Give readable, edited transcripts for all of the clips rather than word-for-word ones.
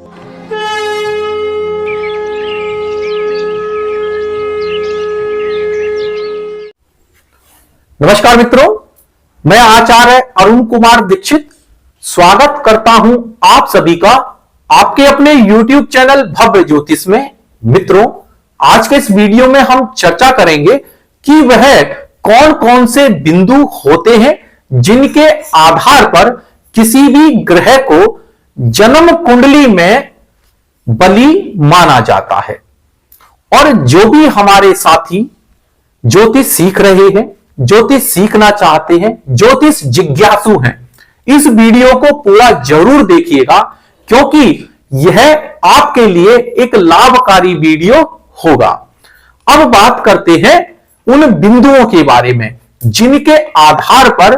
नमस्कार मित्रों, मैं आचार्य अरुण कुमार दीक्षित स्वागत करता हूं आप सभी का आपके अपने YouTube चैनल भव्य ज्योतिष में। मित्रों, आज के इस वीडियो में हम चर्चा करेंगे कि वह कौन कौन से बिंदु होते हैं जिनके आधार पर किसी भी ग्रह को जन्म कुंडली में बली माना जाता है। और जो भी हमारे साथी ज्योतिष सीख रहे हैं, ज्योतिष सीखना चाहते हैं, ज्योतिष जिज्ञासु हैं, इस वीडियो को पूरा जरूर देखिएगा क्योंकि यह आपके लिए एक लाभकारी वीडियो होगा। अब बात करते हैं उन बिंदुओं के बारे में जिनके आधार पर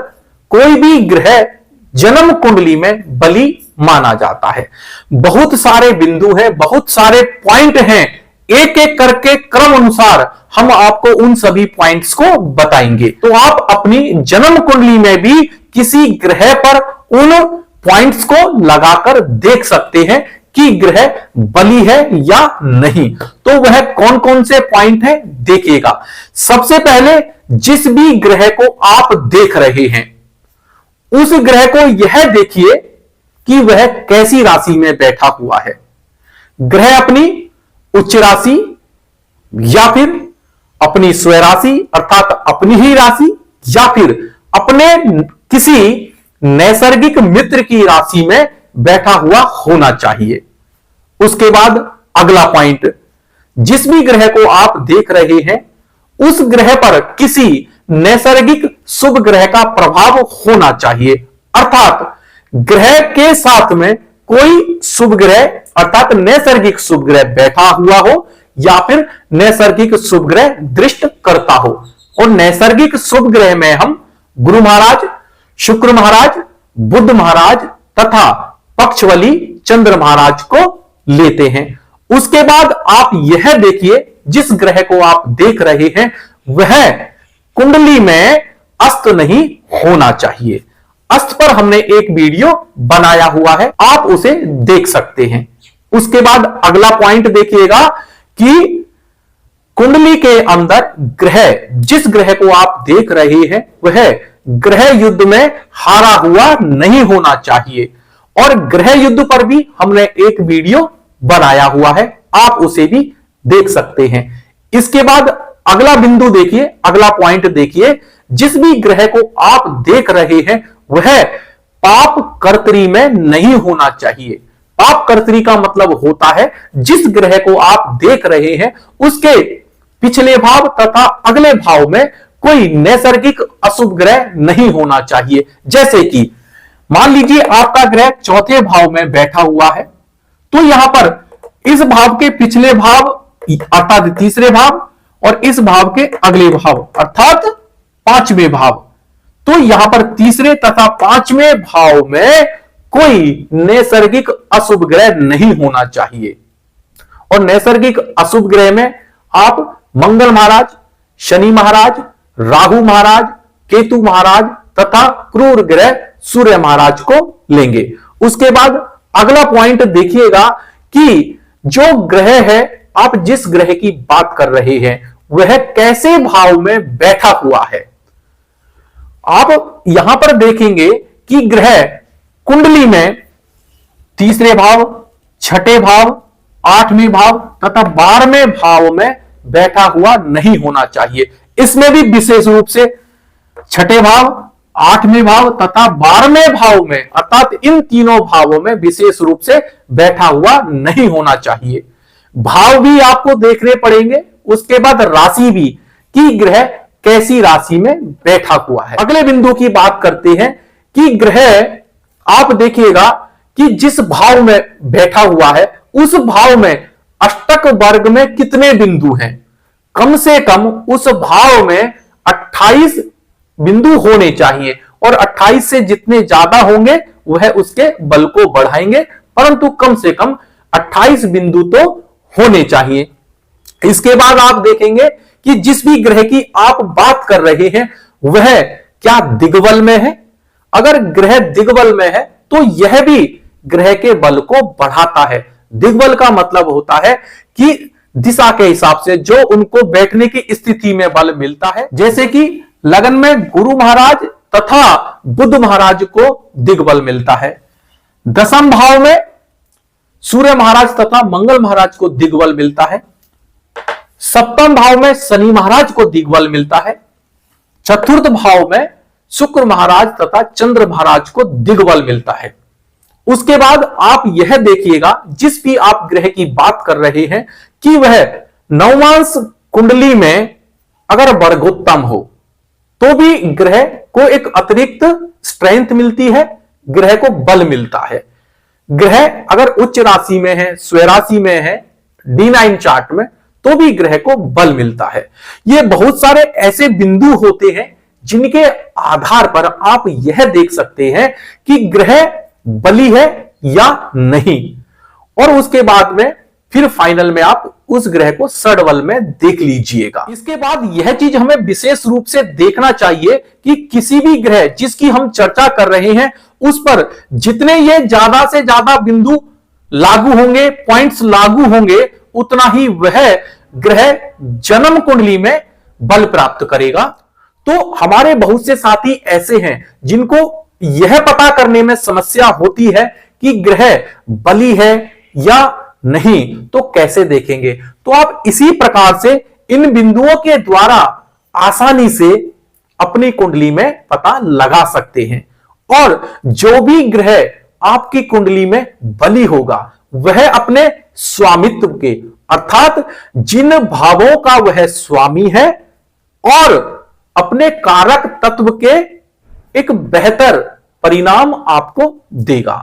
कोई भी ग्रह जन्म कुंडली में बली माना जाता है। बहुत सारे बिंदु हैं, बहुत सारे पॉइंट हैं, एक एक करके क्रम अनुसार हम आपको उन सभी पॉइंट्स को बताएंगे। तो आप अपनी जन्म कुंडली में भी किसी ग्रह पर उन पॉइंट्स को लगाकर देख सकते हैं कि ग्रह बली है या नहीं। तो वह कौन कौन से पॉइंट हैं देखिएगा। सबसे पहले जिस भी ग्रह को आप देख रहे हैं उस ग्रह को यह देखिए कि वह कैसी राशि में बैठा हुआ है। ग्रह अपनी उच्च राशि या फिर अपनी स्वराशि अर्थात अपनी ही राशि या फिर अपने किसी नैसर्गिक मित्र की राशि में बैठा हुआ होना चाहिए। उसके बाद अगला पॉइंट, जिस भी ग्रह को आप देख रहे हैं उस ग्रह पर किसी नैसर्गिक शुभ ग्रह का प्रभाव होना चाहिए। अर्थात ग्रह के साथ में कोई शुभ ग्रह अर्थात नैसर्गिक शुभ ग्रह बैठा हुआ हो या फिर नैसर्गिक शुभ ग्रह दृष्ट करता हो। और नैसर्गिक शुभ ग्रह में हम गुरु महाराज, शुक्र महाराज, बुध महाराज तथा पक्षवली चंद्र महाराज को लेते हैं। उसके बाद आप यह देखिए जिस ग्रह को आप देख रहे हैं वह कुंडली में अस्त नहीं होना चाहिए। अस्त पर हमने एक वीडियो बनाया हुआ है, आप उसे देख सकते हैं। उसके बाद अगला पॉइंट देखिएगा कि कुंडली के अंदर ग्रह, जिस ग्रह को आप देख रहे हैं वह ग्रह युद्ध में हारा हुआ नहीं होना चाहिए। और ग्रह युद्ध पर भी हमने एक वीडियो बनाया हुआ है, आप उसे भी देख सकते हैं। इसके बाद अगला बिंदु देखिए, अगला पॉइंट देखिए, जिस भी ग्रह को आप देख रहे हैं वह पाप कर्तरी में नहीं होना चाहिए। पाप कर्तरी का मतलब होता है जिस ग्रह को आप देख रहे हैं उसके पिछले भाव तथा अगले भाव में कोई नैसर्गिक अशुभ ग्रह नहीं होना चाहिए। जैसे कि मान लीजिए आपका ग्रह चौथे भाव में बैठा हुआ है तो यहां पर इस भाव के पिछले भाव अर्थात तीसरे भाव और इस भाव के अगले भाव अर्थात पांचवें भाव, तो यहां पर तीसरे तथा पांचवें भाव में कोई नैसर्गिक अशुभ ग्रह नहीं होना चाहिए। और नैसर्गिक अशुभ ग्रह में आप मंगल महाराज, शनि महाराज, राहु महाराज, केतु महाराज तथा क्रूर ग्रह सूर्य महाराज को लेंगे। उसके बाद अगला पॉइंट देखिएगा कि जो ग्रह है, आप जिस ग्रह की बात कर रहे हैं वह कैसे भाव में बैठा हुआ है। आप यहां पर देखेंगे कि ग्रह कुंडली में तीसरे भाव, छठे भाव, आठवें भाव तथा 12वें भाव में बैठा हुआ नहीं होना चाहिए। इसमें भी विशेष रूप से छठे भाव, 8वें भाव तथा 12वें भाव में अर्थात इन तीनों भावों में विशेष रूप से बैठा हुआ नहीं होना चाहिए। भाव भी आपको देखने पड़ेंगे, उसके बाद राशि भी कि ग्रह कैसी राशि में बैठा हुआ है। अगले बिंदु की बात करते हैं कि ग्रह आप देखिएगा कि जिस भाव में बैठा हुआ है उस भाव में अष्टक वर्ग में कितने बिंदु हैं। कम से कम उस भाव में 28 बिंदु होने चाहिए और 28 से जितने ज्यादा होंगे वह उसके बल को बढ़ाएंगे, परंतु कम से कम 28 बिंदु तो होने चाहिए। इसके बाद आप देखेंगे कि जिस भी ग्रह की आप बात कर रहे हैं वह क्या दिग्बल में है। अगर ग्रह दिग्बल में है तो यह भी ग्रह के बल को बढ़ाता है। दिग्बल का मतलब होता है कि दिशा के हिसाब से जो उनको बैठने की स्थिति में बल मिलता है। जैसे कि लगन में गुरु महाराज तथा बुध महाराज को दिग्बल मिलता है। दशम भाव में सूर्य महाराज तथा मंगल महाराज को दिग्बल मिलता है। सप्तम भाव में शनि महाराज को दिग्बल मिलता है। चतुर्थ भाव में शुक्र महाराज तथा चंद्र महाराज को दिग्बल मिलता है। उसके बाद आप यह देखिएगा, जिस भी आप ग्रह की बात कर रहे हैं कि वह नवमांश कुंडली में अगर वर्गोत्तम हो तो भी ग्रह को एक अतिरिक्त स्ट्रेंथ मिलती है, ग्रह को बल मिलता है। ग्रह अगर उच्च राशि में है, स्वराशि में है, D9 चार्ट में, तो भी ग्रह को बल मिलता है। ये बहुत सारे ऐसे बिंदु होते हैं जिनके आधार पर आप यह देख सकते हैं कि ग्रह बली है या नहीं, और उसके बाद में फिर फाइनल में आप उस ग्रह को षडबल में देख लीजिएगा। इसके बाद यह चीज हमें विशेष रूप से देखना चाहिए कि किसी भी ग्रह जिसकी हम चर्चा कर रहे हैं उस पर जितने ये ज्यादा से ज्यादा बिंदु लागू होंगे, पॉइंट्स लागू होंगे, उतना ही वह ग्रह जन्म कुंडली में बल प्राप्त करेगा। तो हमारे बहुत से साथी ऐसे हैं जिनको यह पता करने में समस्या होती है कि ग्रह बली है या नहीं, तो कैसे देखेंगे? तो आप इसी प्रकार से इन बिंदुओं के द्वारा आसानी से अपनी कुंडली में पता लगा सकते हैं। और जो भी ग्रह आपकी कुंडली में बली होगा वह अपने स्वामित्व के, अर्थात जिन भावों का वह स्वामी है और अपने कारक तत्व के एक बेहतर परिणाम आपको देगा।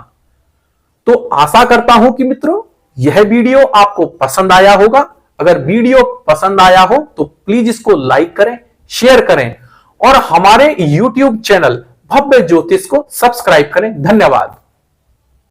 तो आशा करता हूं कि मित्रों यह वीडियो आपको पसंद आया होगा। अगर वीडियो पसंद आया हो तो प्लीज इसको लाइक करें, शेयर करें और हमारे YouTube चैनल भव्य ज्योतिष को सब्सक्राइब करें। धन्यवाद।